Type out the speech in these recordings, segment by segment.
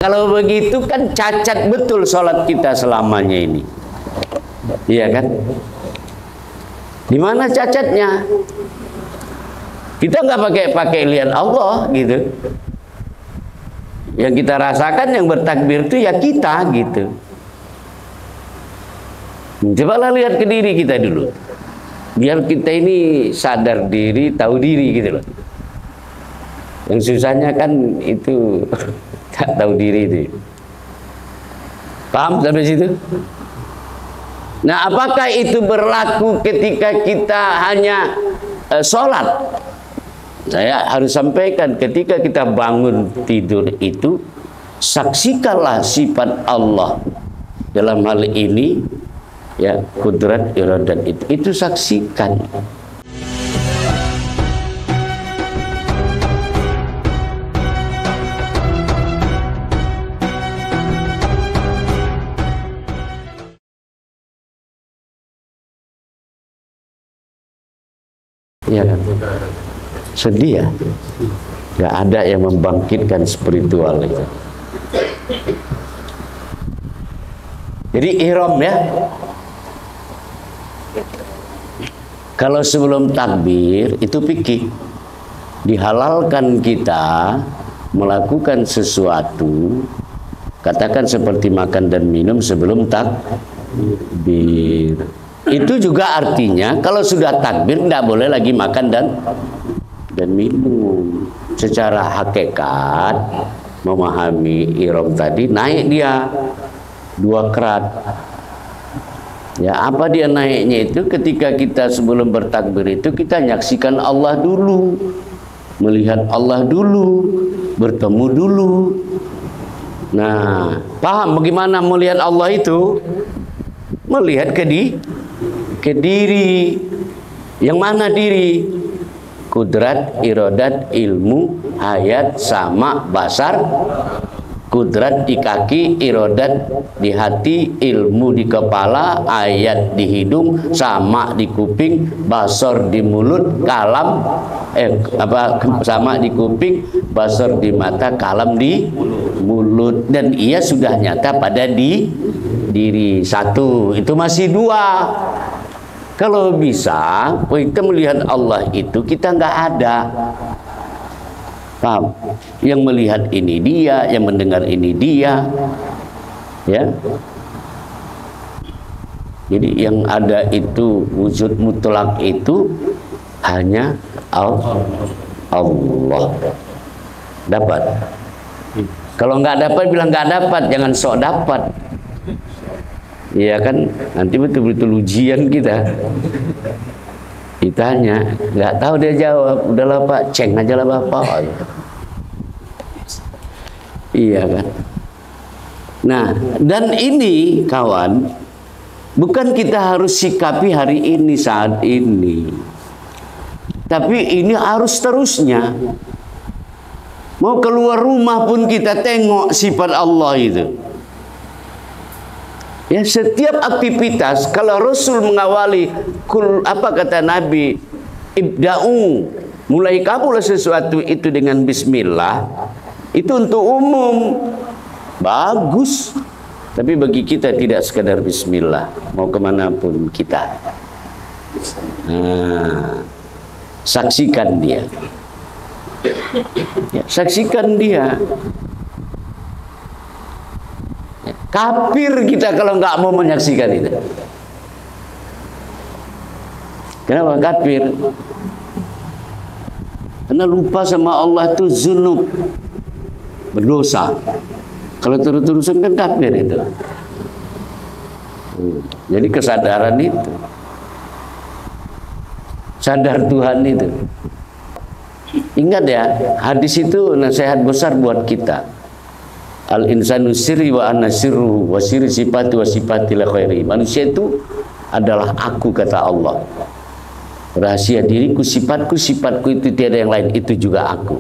kalau begitu kan cacat betul sholat kita selamanya ini. Iya kan? Di mana cacatnya? Kita nggak pakai lihat Allah gitu. Yang kita rasakan yang bertakbir itu ya kita gitu. Cobalah lihat ke diri kita dulu. Biar kita ini sadar diri, tahu diri gitu loh. Yang susahnya kan itu tak tahu diri itu. Paham sampai situ? Nah, apakah itu berlaku ketika kita hanya sholat? Saya harus sampaikan, ketika kita bangun tidur itu, saksikanlah sifat Allah dalam hal ini, ya, kudrat iradat itu saksikan. Ya kan? Sedih ya, nggak ada yang membangkitkan spiritual itu. Jadi ihram ya, kalau sebelum takbir itu fikih, dihalalkan kita melakukan sesuatu, katakan seperti makan dan minum sebelum takbir. Itu juga artinya kalau sudah takbir tidak boleh lagi makan dan minum. Secara hakikat memahami ihram tadi, naik dia 2 kerat. Ya, apa dia naiknya itu? Ketika kita sebelum bertakbir itu kita menyaksikan Allah dulu, melihat Allah dulu, bertemu dulu. Nah, paham bagaimana melihat Allah itu? Melihat ke diri. Yang mana diri? Kudrat, iradat, ilmu, hayat, sama, basar. Kudrat di kaki, iradat di hati, ilmu di kepala, ayat di hidung, sama di kuping, basar di mulut, kalam sama di kuping, basar di mata, kalam di mulut. Dan ia sudah nyata pada diri. 1, itu masih 2. Kalau bisa kita melihat Allah itu kita nggak ada. Paham? Yang melihat ini dia, yang mendengar ini dia, ya. Jadi yang ada itu wujud mutlak itu hanya Allah. Dapat. Kalau nggak dapat bilang nggak dapat, jangan sok dapat. Iya kan, nanti betul-betul ujian kita. Ditanya, nggak tahu dia jawab, udahlah Pak, ceng aja lah Bapak. Iya kan. Nah, dan ini kawan, bukan kita harus sikapi hari ini saat ini, tapi ini harus terusnya. Mau keluar rumah pun kita tengok sifat Allah itu. Ya, setiap aktivitas kalau Rasul mengawali apa kata Nabi, ibda'u, mulai kamulah sesuatu itu dengan bismillah, itu untuk umum bagus. Tapi bagi kita tidak sekadar bismillah, mau kemanapun kita. Nah, saksikan dia, ya, saksikan dia. Kafir kita kalau nggak mau menyaksikan itu. Kenapa kafir? Karena lupa sama Allah itu zunub, berdosa. Kalau terus-terusan kan kafir itu. Jadi kesadaran itu, sadar Tuhan itu. Ingat ya, hadis itu nasihat besar buat kita. Al-insanu sirri wa ana sirru wa sirri sifati wa sifati la khairi. Manusia itu adalah aku, kata Allah. Rahasia diriku, sifatku, sifatku itu tiada yang lain, itu juga aku.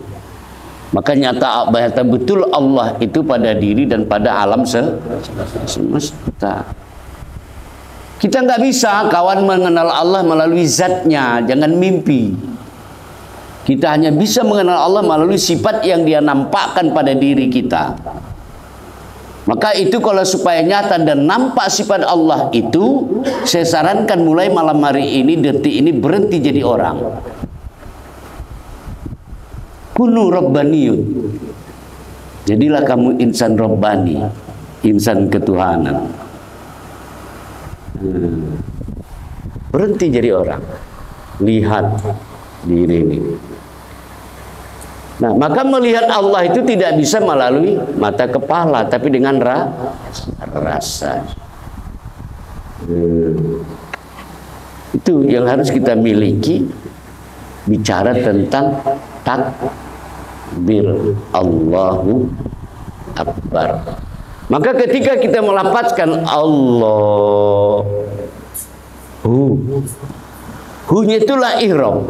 Maka nyata betul Allah itu pada diri dan pada alam semesta. Kita nggak bisa kawan mengenal Allah melalui zatnya, jangan mimpi. Kita hanya bisa mengenal Allah melalui sifat yang dia nampakkan pada diri kita. Maka itu kalau supaya nyata dan nampak sifat Allah itu, saya sarankan mulai malam hari ini, detik ini, berhenti jadi orang. Kunu rabbaniyun. Jadilah kamu insan rabbani, insan ketuhanan. Berhenti jadi orang. Lihat diri ini. Nah, maka melihat Allah itu tidak bisa melalui mata kepala, tapi dengan rasa. Itu yang harus kita miliki. Bicara tentang takbir, Allahu Akbar. Maka ketika kita melafazkan Allah, hu-nya itulah ihram.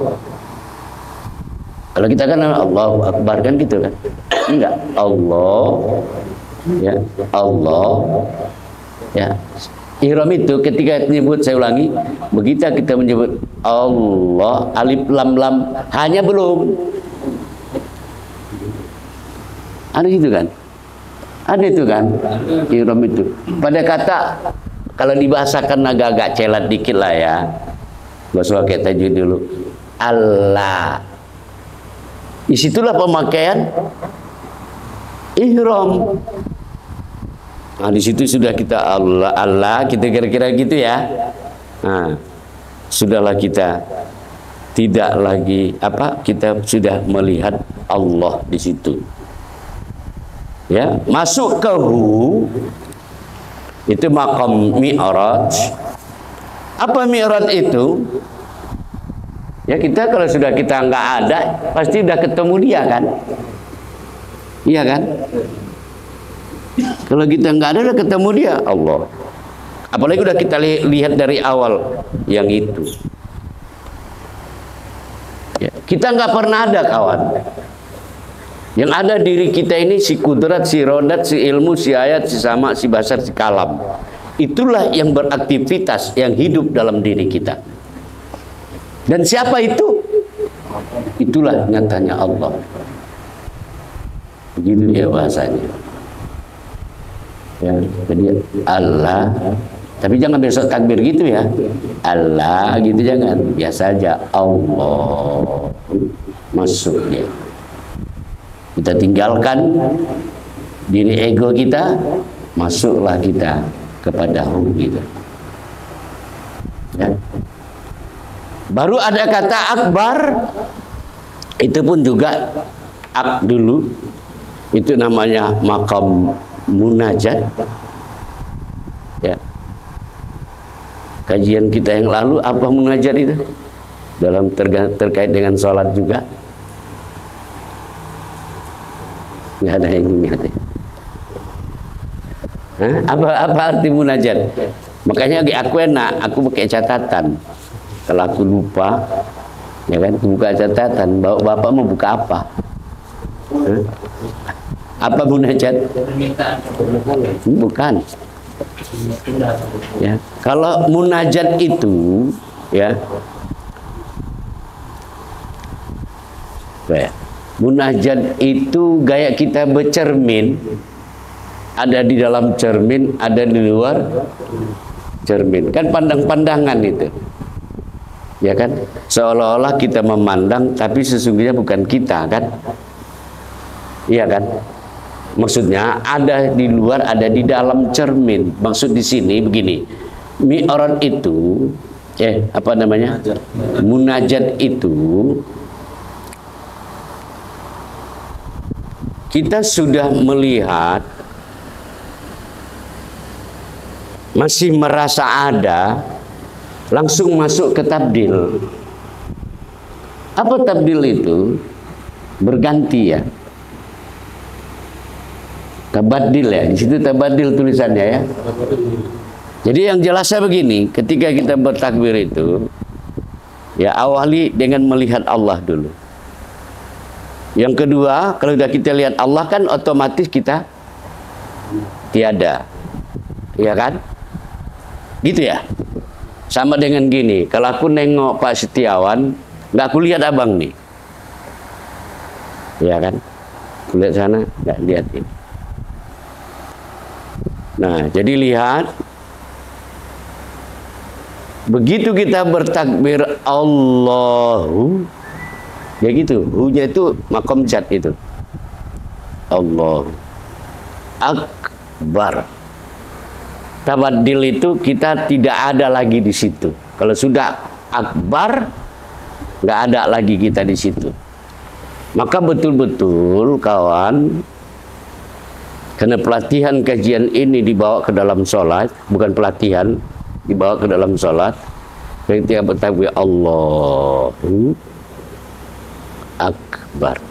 Kalau kita kan Allahu Akbar kan gitu kan? Enggak, Allah, ya Allah, ya. Ihram itu ketika menyebut, saya ulangi, begitu kita menyebut Allah, alif lam lam, hanya belum. Ada gitu kan? Ada itu kan? Ihram itu. Pada kata, kalau dibahasakan agak-agak celat dikit lah ya. Bahasa kayak tajwid dulu. Allah. Disitulah pemakaian ihram. Nah, di situ sudah kita Allah, kita kira-kira gitu ya. Nah, sudahlah kita tidak lagi kita sudah melihat Allah di situ. Ya, masuk ke hu itu maqam mi'raj. Apa mi'raj itu? Ya, kita kalau sudah kita nggak ada, pasti udah ketemu dia kan? Iya kan? Kalau kita nggak ada, udah ketemu dia, Allah. Apalagi udah kita lihat dari awal yang itu. Ya, kita nggak pernah ada, kawan. Yang ada diri kita ini si kudrat, si rodat, si ilmu, si ayat, si sama, si basar, si kalam. Itulah yang beraktivitas, yang hidup dalam diri kita. Dan siapa itu? Itulah nyatanya Allah. Begitu ya bahasanya. Ya, jadi Allah. Tapi jangan besok takbir gitu ya. Allah gitu jangan. Biasa aja Allah. Masuk dia. Kita tinggalkan diri ego kita, masuklah kita kepada hu gitu. Ya. Baru ada kata akbar, itu pun juga dulu, itu namanya maqam munajat. Ya. Kajian kita yang lalu apa munajat itu? Dalam terkait dengan sholat juga. Nggak ada yang ingat ya. Apa arti munajat? Makanya aku enak, aku pakai catatan. Kalau aku lupa, ya kan, aku buka catatan. Bapak mau buka apa? Apa munajat? Bukan. Ya, kalau munajat itu, ya, munajat itu gaya kita bercermin. Ada di dalam cermin, ada di luar cermin. Kan pandang-pandangan itu. Ya kan? Seolah-olah kita memandang, tapi sesungguhnya bukan kita kan? Iya kan? Maksudnya ada di luar, ada di dalam cermin. Maksud di sini begini. Mi'raj itu, apa namanya? Munajat itu, kita sudah melihat, masih merasa ada, langsung masuk ke tabdil. Apa tabdil itu? Berganti ya. Tabadil ya. Di situ tabadil tulisannya ya. Jadi yang jelasnya begini, ketika kita bertakbir itu, ya awali dengan melihat Allah dulu. Yang kedua, kalau sudah kita lihat Allah kan otomatis kita tiada. Iya kan? Gitu ya. Sama dengan gini, kalau aku nengok Pak Setiawan, nggak aku lihat abang nih. Ya kan? Aku lihat sana, nggak lihat ini. Nah, jadi lihat, begitu kita bertakbir Allahu, ya gitu, hu-nya itu makom jad itu. Allahu Akbar. Tabaddil itu kita tidak ada lagi di situ. Kalau sudah akbar, nggak ada lagi kita di situ. Maka betul-betul kawan, karena pelatihan kajian ini dibawa ke dalam sholat, bukan pelatihan, dibawa ke dalam sholat. Ketika bertakbir Allahu Akbar,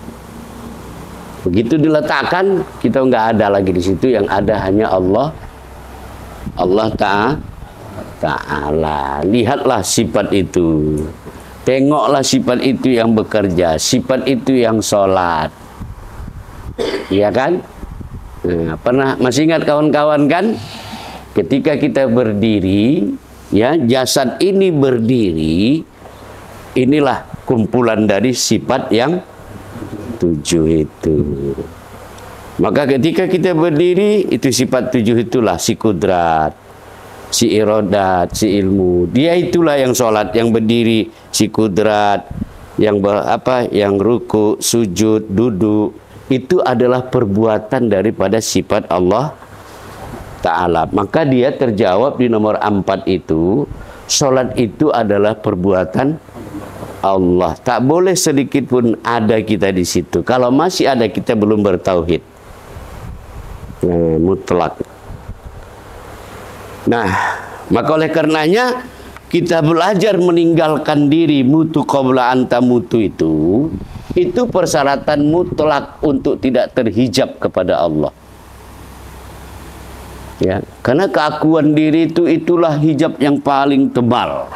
begitu diletakkan, kita nggak ada lagi di situ. Yang ada hanya Allah Ta'ala. Lihatlah sifat itu, tengoklah sifat itu yang bekerja, sifat itu yang sholat, iya kan? Nah, pernah masih ingat kawan-kawan kan, ketika kita berdiri, ya, jasad ini berdiri, inilah kumpulan dari sifat yang 7 itu. Maka ketika kita berdiri, itu sifat 7 itulah si kudrat, si irodat, si ilmu. Dia itulah yang sholat, yang berdiri, si kudrat, yang yang ruku, sujud, duduk. Itu adalah perbuatan daripada sifat Allah Ta'ala. Maka dia terjawab di nomor 4 itu, sholat itu adalah perbuatan Allah. Tak boleh sedikit pun ada kita di situ. Kalau masih ada, kita belum bertauhid. Mutlak. Nah, maka oleh karenanya kita belajar meninggalkan diri mutu qabla anta mutu itu persyaratan mutlak untuk tidak terhijab kepada Allah. Ya, karena keakuan diri itulah hijab yang paling tebal.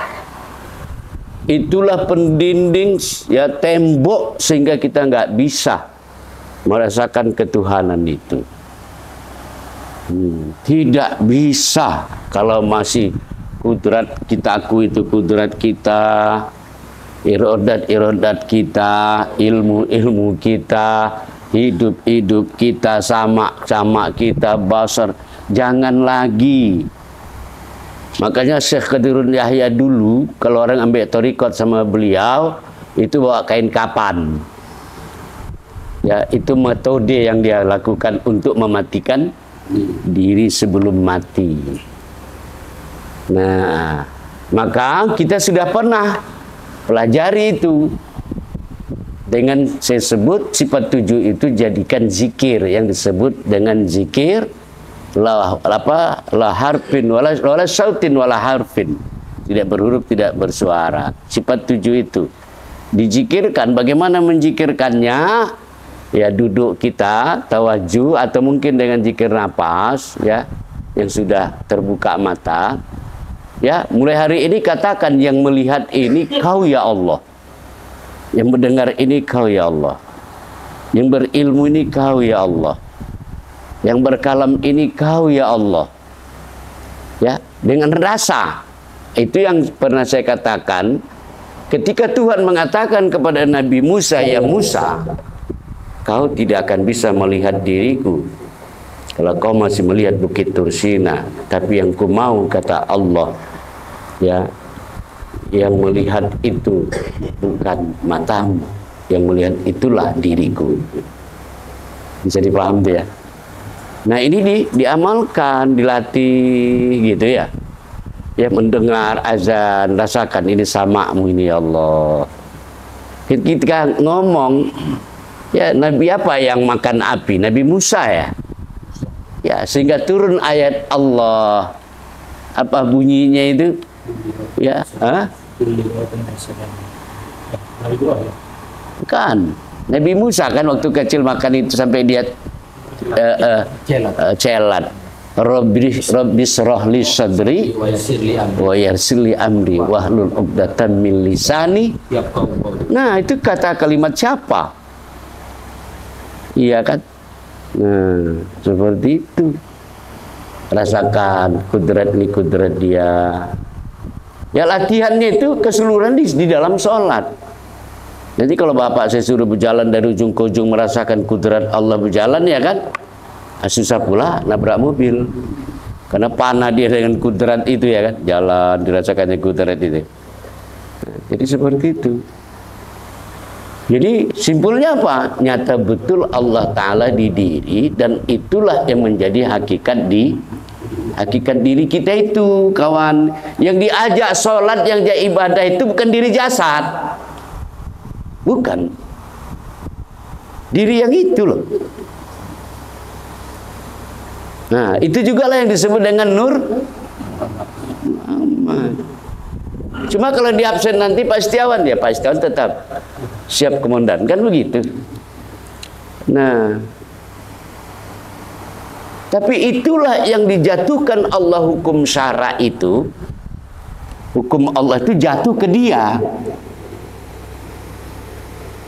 Itulah pendinding, ya, tembok sehingga kita nggak bisa merasakan ketuhanan itu. Tidak bisa kalau masih kudrat kita, aku itu kudrat kita, irodat kita, ilmu kita, hidup kita, sama kita, basar. Jangan lagi. Makanya Syekh Qadirun Yahya dulu, kalau orang ambil thariqat sama beliau, itu bawa kain kapan. Ya, itu metode yang dia lakukan untuk mematikan diri sebelum mati. Nah, maka kita sudah pernah pelajari itu. Dengan saya sebut sifat 7 itu jadikan zikir, yang disebut dengan zikir la harfin wala sautin wala harfin, tidak berhuruf, tidak bersuara. Sifat 7 itu dizikirkan. Bagaimana menzikirkannya? Ya, duduk kita tawajuh atau mungkin dengan zikir nafas, ya, yang sudah terbuka mata. Ya, mulai hari ini katakan, yang melihat ini Kau ya Allah, yang mendengar ini Kau ya Allah, yang berilmu ini Kau ya Allah, yang berkalam ini Kau ya Allah. Ya, dengan rasa. Itu yang pernah saya katakan ketika Tuhan mengatakan kepada Nabi Musa, ya Musa, kau tidak akan bisa melihat diriku kalau kau masih melihat Bukit Tursina, tapi yang ku mau, kata Allah, ya, yang melihat itu bukan matamu, yang melihat itulah diriku. Bisa dipaham ya? Nah, ini diamalkan, dilatih gitu ya. Ya, mendengar azan, rasakan ini samamu ini ya Allah. Ketika ngomong, ya, Nabi apa yang makan api? Nabi Musa ya. Ya, sehingga turun ayat Allah. Apa bunyinya itu? Ya, Bukan. Nabi Musa kan waktu kecil makan itu sampai dia celat. Rabbi shrah li sadri wa yassir li amri wahlul 'uqdatam min lisani. Nah, itu kata kalimat siapa? Iya kan? Nah, seperti itu. Rasakan kudrat ini kudrat dia. Ya, latihannya itu keseluruhan di dalam sholat. Jadi kalau bapak saya suruh berjalan dari ujung ke ujung merasakan kudrat Allah berjalan, ya kan? Susah pula nabrak mobil. Karena panah dia dengan kudrat itu ya kan, jalan dirasakannya kudrat itu. Nah, jadi seperti itu. Jadi simpulnya apa? Nyata betul Allah Ta'ala di diri, dan itulah yang menjadi hakikat diri kita itu, kawan. Yang diajak sholat, yang diajak ibadah itu bukan diri jasad, bukan diri yang itu loh. Nah, itu juga lah yang disebut dengan Nur Muhammad. Cuma kalau di absen nanti Pak Setiawan, ya Pak Setiawan tetap siap komandan, kan begitu. Nah, tapi itulah yang dijatuhkan Allah, hukum syara itu, hukum Allah itu jatuh ke dia.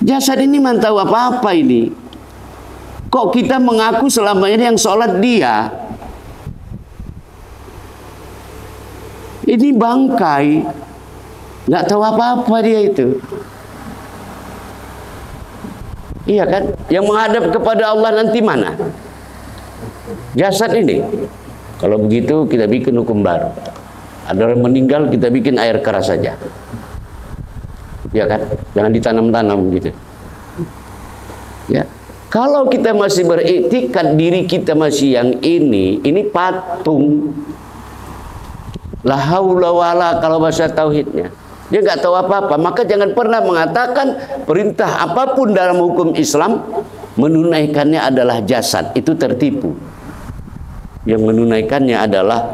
Jasad ini mana tahu apa-apa ini. Kok kita mengaku selama ini yang sholat dia? Ini bangkai, nggak tahu apa-apa dia itu. Iya kan? Yang menghadap kepada Allah nanti mana? Jasad ini. Kalau begitu kita bikin hukum baru. Ada orang meninggal, kita bikin air keras saja. Ya kan? Jangan ditanam-tanam gitu. Ya. Kalau kita masih beriktikad diri kita masih yang ini patung. La haula wala, kalau bahasa tauhidnya. Dia nggak tahu apa-apa, maka jangan pernah mengatakan perintah apapun dalam hukum Islam menunaikannya adalah jasad. Itu tertipu. Yang menunaikannya adalah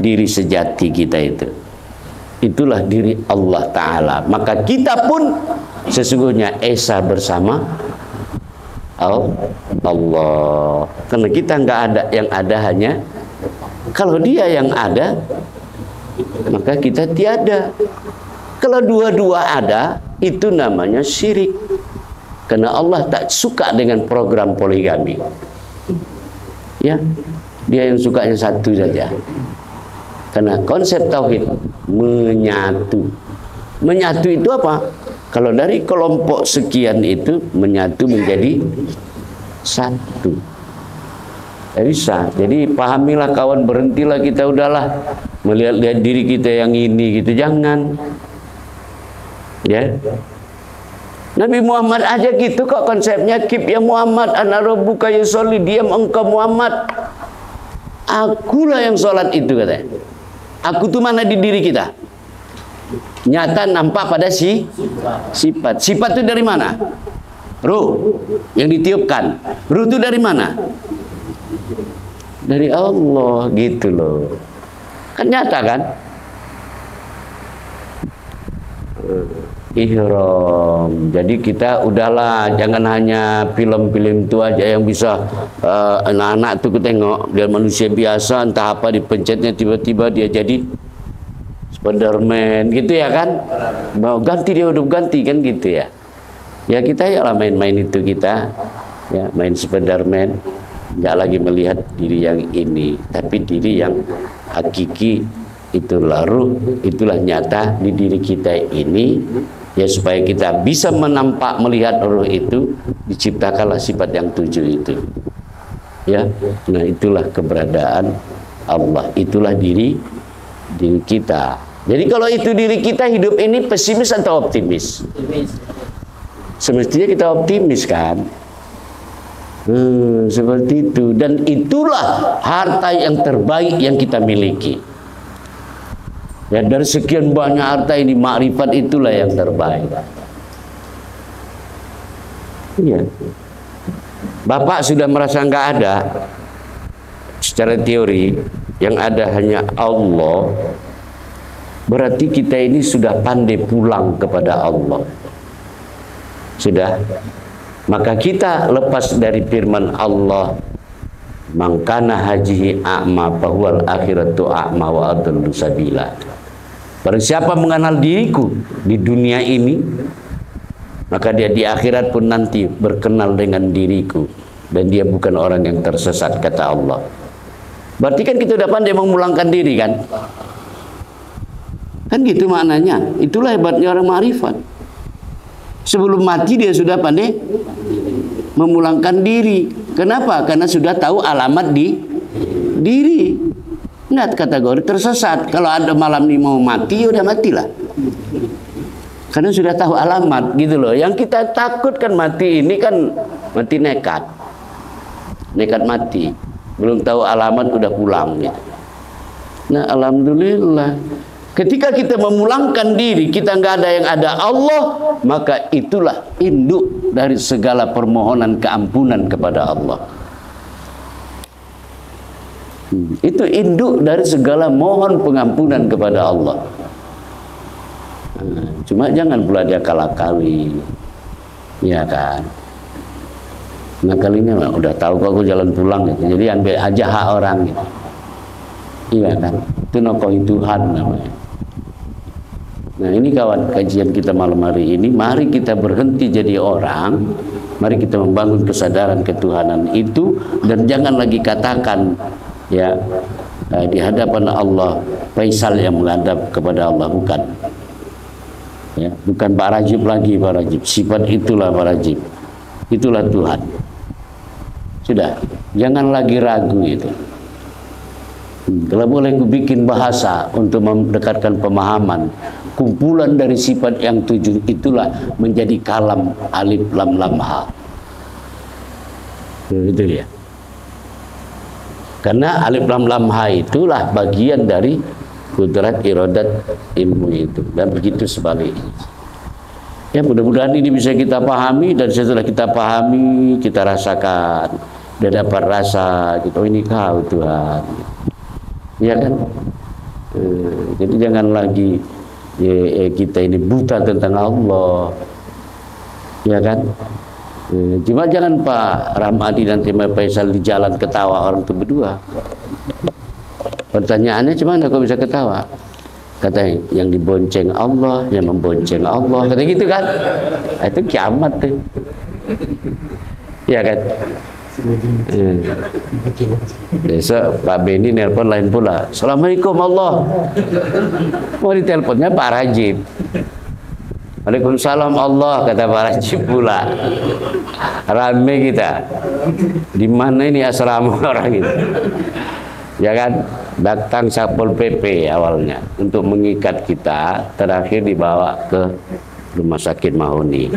diri sejati kita itu. Itulah diri Allah Ta'ala. Maka kita pun sesungguhnya esa bersama Allah. Karena kita nggak ada, yang ada hanya kalau dia yang ada, maka kita tiada. Kalau dua-dua ada, itu namanya syirik. Karena Allah tak suka dengan program poligami. Ya, dia yang sukanya satu saja. Karena konsep tauhid menyatu. Menyatu itu apa? Kalau dari kelompok sekian itu menyatu menjadi satu. Tidak bisa. Jadi pahamilah kawan, berhentilah kita, udahlah melihat diri kita yang ini gitu, jangan. Ya. Nabi Muhammad aja gitu kok konsepnya, kip ya Muhammad, ana rabbuka yusolli, diam engkau Muhammad. Akulah yang sholat itu katanya. Aku tuh mana di diri kita? Nyata nampak pada sifat. Sifat itu dari mana? Ruh yang ditiupkan. Ruh itu dari mana? Dari Allah, gitu loh. Kan nyata kan? Ihram. Jadi kita udahlah, jangan hanya film-film itu aja yang bisa anak-anak tuh ketengok, dia manusia biasa entah apa dipencetnya tiba-tiba dia jadi Spiderman gitu ya kan, mau ganti dia udah ganti kan gitu ya. Ya kita ya lah main-main itu kita ya, main Spiderman, nggak lagi melihat diri yang ini, tapi diri yang hakiki. Itulah ruh, itulah nyata di diri kita ini. Ya supaya kita bisa menampak melihat ruh itu, diciptakanlah sifat yang 7 itu. Ya, nah itulah keberadaan Allah, itulah diri kita. Jadi kalau itu diri kita, hidup ini pesimis atau optimis? Semestinya kita optimis kan? Seperti itu. Dan itulah harta yang terbaik yang kita miliki. Ya, dari sekian banyak harta ini, makrifat itulah yang terbaik. Iya. Bapak sudah merasa nggak ada secara teori, yang ada hanya Allah. Berarti kita ini sudah pandai pulang kepada Allah. Sudah. Maka kita lepas dari firman Allah, mangkana hajihi a'ma bahwal akhiratu a'ma wa adallu sabila. Barang siapa mengenal diriku di dunia ini, maka dia di akhirat pun nanti berkenal dengan diriku, dan dia bukan orang yang tersesat, kata Allah. Berarti kan kita udah pandai memulangkan diri kan? Kan gitu maknanya. Itulah hebatnya orang ma'rifat. Sebelum mati dia sudah pandai memulangkan diri. Kenapa? Karena sudah tahu alamat di diri. Enggak, kategori tersesat. Kalau ada malam ini mau mati, udah matilah. Karena sudah tahu alamat gitu loh. Yang kita takutkan mati ini kan mati nekat. Nekat mati. Belum tahu alamat udah pulang gitu. Nah, alhamdulillah. Ketika kita memulangkan diri, kita nggak ada yang ada Allah, maka itulah induk dari segala permohonan keampunan kepada Allah. Itu induk dari segala mohon pengampunan kepada Allah. Cuma jangan pula dia kalah-kali, ya kan? Nah kalinya udah tahu kok aku jalan pulang gitu. Jadi ambil aja hak orang gitu. Iya kan? Itu nokohi Tuhan namanya. Nah ini kawan kajian kita malam hari ini. Mari kita berhenti jadi orang. Mari kita membangun kesadaran ketuhanan itu. Dan jangan lagi katakan ya di hadapan Allah Faisal yang menghadap kepada Allah, bukan. Ya, bukan Pak Rajib lagi, Pak Rajib. Sifat itulah Pak Rajib. Itulah Tuhan. Sudah, jangan lagi ragu itu. Kalau boleh aku bikin bahasa untuk mendekatkan pemahaman, kumpulan dari sifat yang 7 itulah menjadi kalam alif lam lam ha. Itu dia. Karena alif lam lam ha itulah bagian dari kudrat iradat ilmu itu, dan begitu sebaliknya. Ya mudah-mudahan ini bisa kita pahami, dan setelah kita pahami kita rasakan dan dapat rasa gitu, oh ini Kau Tuhan, ya kan? Jadi jangan lagi kita ini buta tentang Allah, ya kan? Cuma jangan Pak Ramadi dan Tim Faisal di jalan ketawa orang itu berdua. Pertanyaannya gimana kok bisa ketawa? Katanya yang dibonceng Allah, yang membonceng Allah, kata gitu kan? Itu kiamat tuh, ya kan? Besok Pak Beni nelpon lain pula. Assalamualaikum Allah. Mau diteleponnya Pak Rajib. Waalaikumsalam Allah, kata Pak Rajib pula. Rame kita. Di mana ini asrama orang itu? Ya kan? Datang Satpol PP awalnya untuk mengikat kita, terakhir dibawa ke Rumah Sakit Mahoni.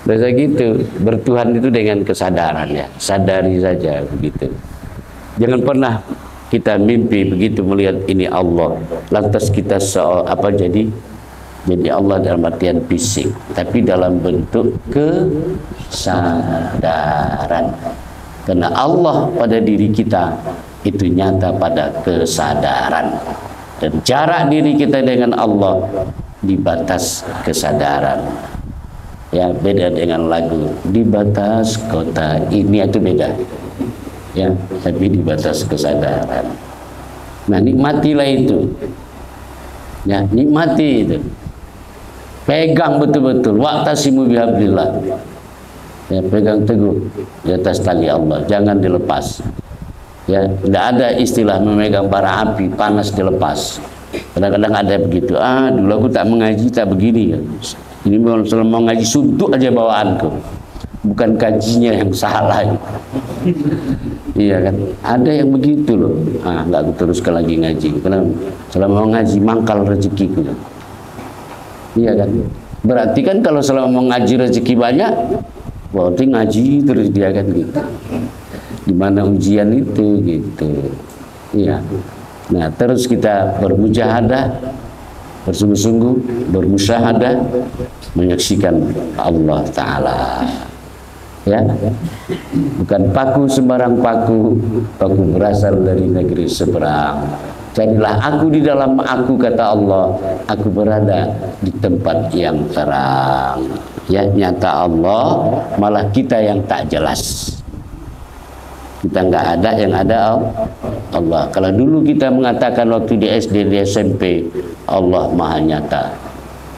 Biasa gitu, bertuhan itu dengan kesadaran ya, sadari saja begitu. Jangan pernah kita mimpi begitu melihat ini Allah, lantas kita jadi Allah dalam artian fisik, tapi dalam bentuk kesadaran. Karena Allah pada diri kita itu nyata pada kesadaran, dan jarak diri kita dengan Allah di batas kesadaran. Ya beda dengan lagu di batas kota ini, itu beda ya, tapi di batas kesadaran. Nah nikmatilah itu ya, nikmati itu, pegang betul-betul, wa'tasimu bihablillah ya, pegang teguh di atas tali Allah, jangan dilepas ya. Tidak ada istilah memegang bara api panas dilepas. Kadang-kadang ada begitu, dulu aku tak mengaji tak begini ya. Ini kalau mau ngaji suntuk aja bawaanku, bukan kajinya yang salah. Iya kan? Ada yang begitu loh. Nggak aku teruskan lagi ngaji. Karena selama mau ngaji mangkal rezekiku. Iya kan? Berarti kan kalau selama mau ngaji rezeki banyak, berarti ngaji terus dia kan gitu. Di mana ujian itu gitu. Iya. Nah terus kita bermujahadah, bersungguh-sungguh bermusyahadah, menyaksikan Allah Ta'ala ya, bukan paku sembarang paku, paku berasal dari negeri seberang. Carilah aku di dalam aku, kata Allah, aku berada di tempat yang terang ya, nyata Allah, malah kita yang tak jelas. Kita nggak ada, yang ada Allah. Kalau dulu kita mengatakan waktu di SD, di SMP, Allah maha nyata,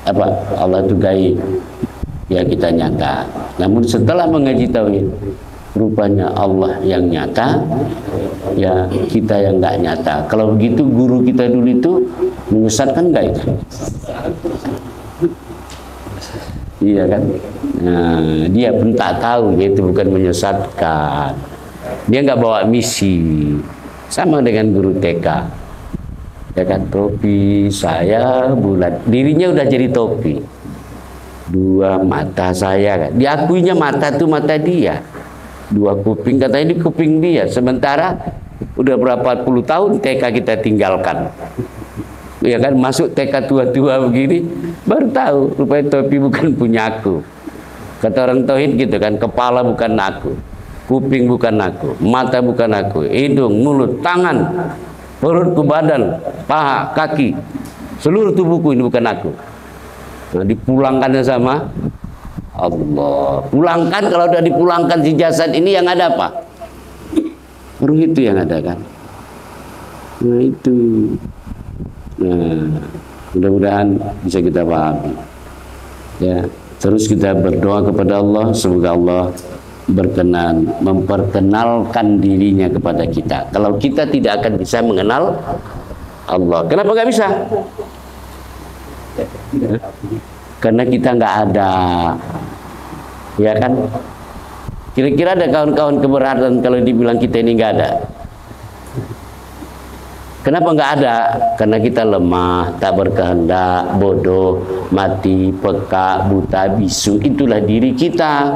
apa Allah itu gaib, ya kita nyata. Namun setelah mengaji tauhid, rupanya Allah yang nyata, ya kita yang nggak nyata. Kalau begitu guru kita dulu itu menyesatkan nggak itu? Iya kan? Nah, dia pun tak tahu, dia itu bukan menyesatkan. Dia nggak bawa misi. Sama dengan guru TK. Ya kan, topi saya bulat. Dirinya udah jadi topi. Dua mata saya kan. Diakuinya mata tuh mata dia. Dua kuping, katanya ini kuping dia. Sementara udah berapa puluh tahun TK kita tinggalkan. Ya kan, masuk TK tua-tua begini baru tahu rupanya topi bukan punya aku. Kata orang tauhid gitu kan, kepala bukan aku, kuping bukan aku, mata bukan aku, hidung, mulut, tangan, perutku, badan, paha, kaki, seluruh tubuhku ini bukan aku. Nah, dipulangkannya sama Allah. Pulangkan, kalau udah dipulangkan si jasad ini yang ada apa? Baru itu yang ada kan. Nah itu. Nah, mudah-mudahan bisa kita pahami. Ya, terus kita berdoa kepada Allah, semoga Allah berkenan memperkenalkan dirinya kepada kita. Kalau kita tidak akan bisa mengenal Allah. Kenapa nggak bisa? Karena kita nggak ada, ya kan? Kira-kira ada kawan-kawan keberatan kalau dibilang kita ini nggak ada? Kenapa nggak ada? Karena kita lemah, tak berkehendak, bodoh, mati, peka, buta, bisu. Itulah diri kita.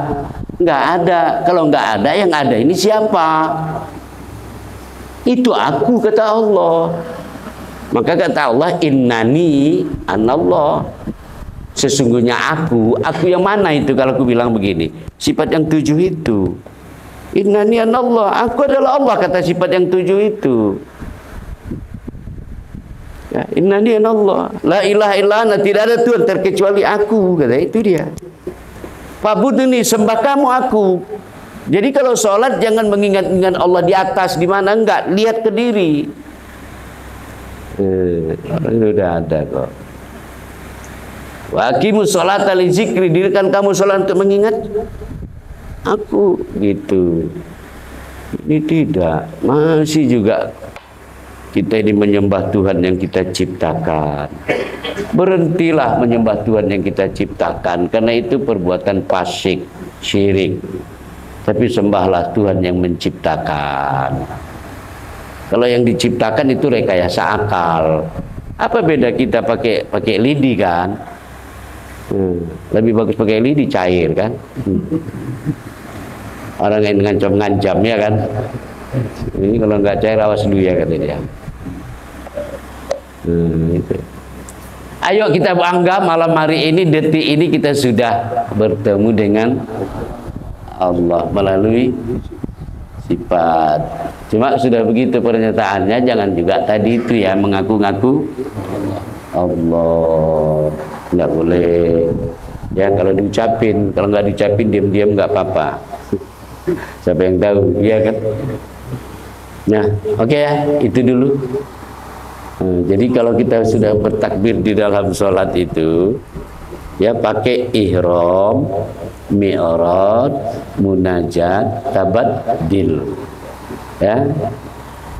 Nggak ada. Kalau nggak ada, yang ada ini siapa? Itu aku, kata Allah. Maka kata Allah, innani anallah. Sesungguhnya aku yang mana itu kalau aku bilang begini? Sifat yang 7 itu. Innani anallah. Aku adalah Allah, kata sifat yang 7 itu. Ya, innani anallah, la ilaha illa ana, tidak ada Tuhan terkecuali aku, kata itu dia. Fa'budni, sembah kamu aku. Jadi kalau sholat jangan mengingat-ingat Allah di atas di mana, enggak, lihat ke diri. Sudah ada kok. Wa aqimus sholata li dzikri, dirikan kamu sholat untuk mengingat aku, gitu. Ini tidak, masih juga kita ini menyembah Tuhan yang kita ciptakan. Berhentilah menyembah Tuhan yang kita ciptakan, karena itu perbuatan fasik, syirik. Tapi sembahlah Tuhan yang menciptakan. Kalau yang diciptakan itu rekayasa akal. Apa beda kita pakai lidi kan? Lebih bagus pakai lidi, cair kan? Orang yang ngancam-ngancam ya kan? Ini kalau nggak cair awas dulu ya, kata dia. Itu. Ayo kita bangga malam hari ini, detik ini kita sudah bertemu dengan Allah melalui sifat. Cuma sudah begitu pernyataannya, jangan juga tadi itu ya mengaku-ngaku Allah. Nggak boleh. Ya kalau diucapin, kalau nggak diucapin diam-diam nggak apa-apa. Siapa yang tahu, ya kan? Nah, oke ya, itu dulu. Jadi kalau kita sudah bertakbir di dalam sholat itu, ya pakai ihram, mi'raj, munajat, tabaddil. Ya,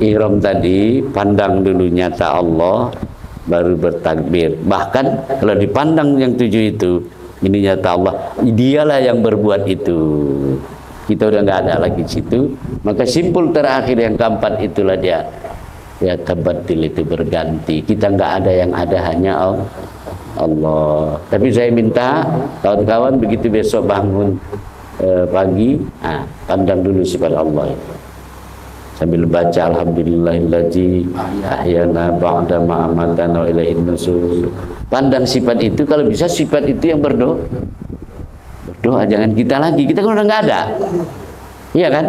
ihram tadi pandang dulu nyata Allah, baru bertakbir. Bahkan kalau dipandang yang 7 itu, ini nyata Allah, dialah yang berbuat itu. Kita udah nggak ada lagi di situ. Maka simpul terakhir yang keempat itulah dia. Ya, tabaddil itu berganti. Kita nggak ada, yang ada hanya Allah. Tapi saya minta kawan-kawan begitu besok bangun pagi, pandang dulu sifat Allah itu. Sambil baca alhamdulillahillazi ahyana ba'da ma amatana wa ilaihin nusyur. Pandang sifat itu, kalau bisa sifat itu yang berdoa. Berdoa, jangan kita lagi. Kita kan udah nggak ada. Iya kan?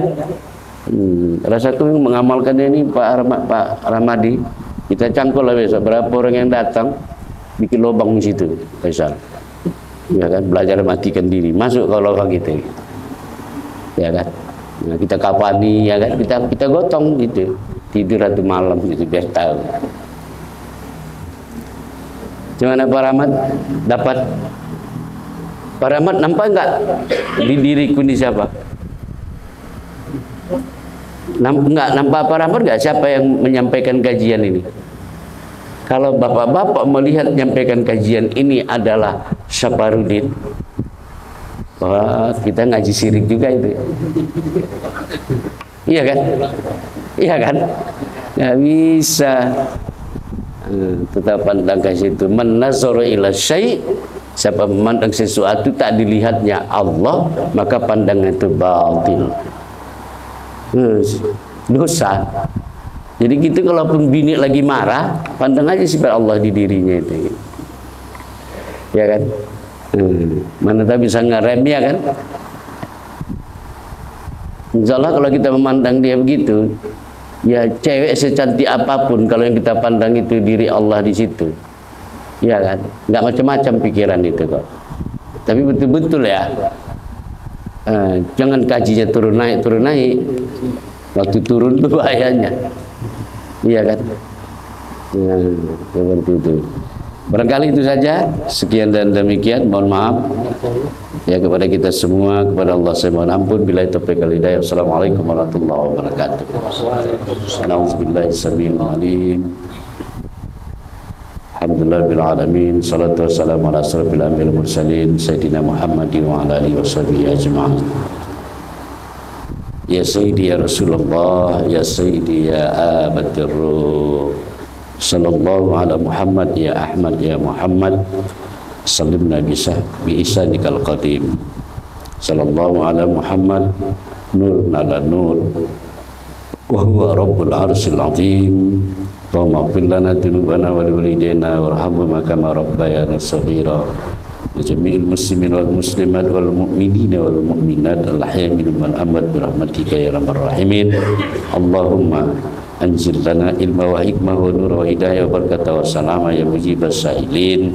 Rasaku mengamalkan ini Pak Ramadi. Kita cangkul lah besok berapa orang yang datang, bikin lubang di situ, Faisal. Ya kan, belajar matikan diri, masuk ke lubang gitu. Ya kan? Nah, kita kapani, ya kan, kita gotong gitu, tidur satu malam gitu biar tahu. Gimana Pak Rahmat? Dapat? Pak Rahmat nampak nggak di diriku ini siapa? Nggak nampak Pak Rahmat nggak siapa yang menyampaikan kajian ini? Kalau bapak-bapak melihat menyampaikan kajian ini adalah Saparudin, wah, kita ngaji syirik juga itu. Iya kan? Iya kan? Nggak bisa. Tetap pandang ke situ. Man nazara ila syai', siapa memandang sesuatu tak dilihatnya Allah, maka pandangan itu batil. Dosa. Jadi gitu, kalaupun bini lagi marah, pandang aja sifat Allah di dirinya itu. Ya kan? Mana tak bisa ngerem, ya kan? Insya Allah kalau kita memandang dia begitu, ya cewek secantik apapun, kalau yang kita pandang itu diri Allah di situ, ya kan, nggak macam-macam pikiran itu kok. Tapi betul-betul ya, jangan kajinya turun naik. Waktu turun itu bahayanya, iya kan. Seperti itu. Barangkali itu saja. Sekian dan demikian. Mohon maaf ya kepada kita semua, kepada Allah saya mohon ampun. Billahi taufiq wal hidayah. Assalamualaikum warahmatullahi wabarakatuh. A'udzubillahi samil alim. Alhamdulillahil alamin. Salatu wassalamu ala asrofil anbiya'il mursalin sayyidina Muhammadin wa ala alihi washabihi ajma'in. Ya Sayyidi ya Rasulullah, ya Sayyidi ya Abadir Ruh, sallallahu ala Muhammad ya Ahmad ya Muhammad, salimna bi isanikal qadim, sallallahu ala Muhammad nurun ala nur, wa huwa rabbul arsil azim. Allahumma ighfir lana dzunubana wa liwalidayna warhamhuma kama rabbayana shaghira. Jami'il muslimin wal muslimat wal mu'minina wal mu'minat al-ahya'i minhum wal amwat bi rahmatika ya arhamar rahimin. Allahumma anzil lana ilma wa hikmah wa nur wa hidayah wa barakatah wa salama ya mujibas sa'ilin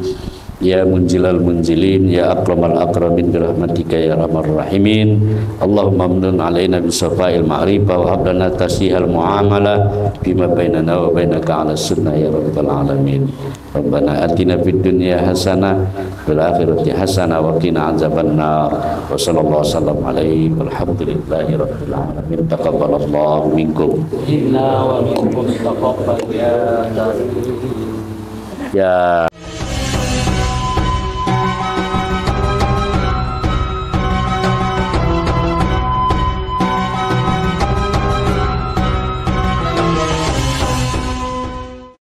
ya munjilal munzilin ya akramal akramin bi rahmatika ya arhamar rahimin. Allahumma amnun alaina bi safa'il ma'rifah wa hab lana tasihal muamalah bima bainana wa bainaka ala sunnah ya rabbal alamin. Rabbana atina fid dunya hasanah wal akhirati hasanah wa qina azabannar. Wa sallallahu wasallam alaihi walhamdulillahi rabbil alamin. Taqabbalallahu minkum inna wa minkum taqabbal ya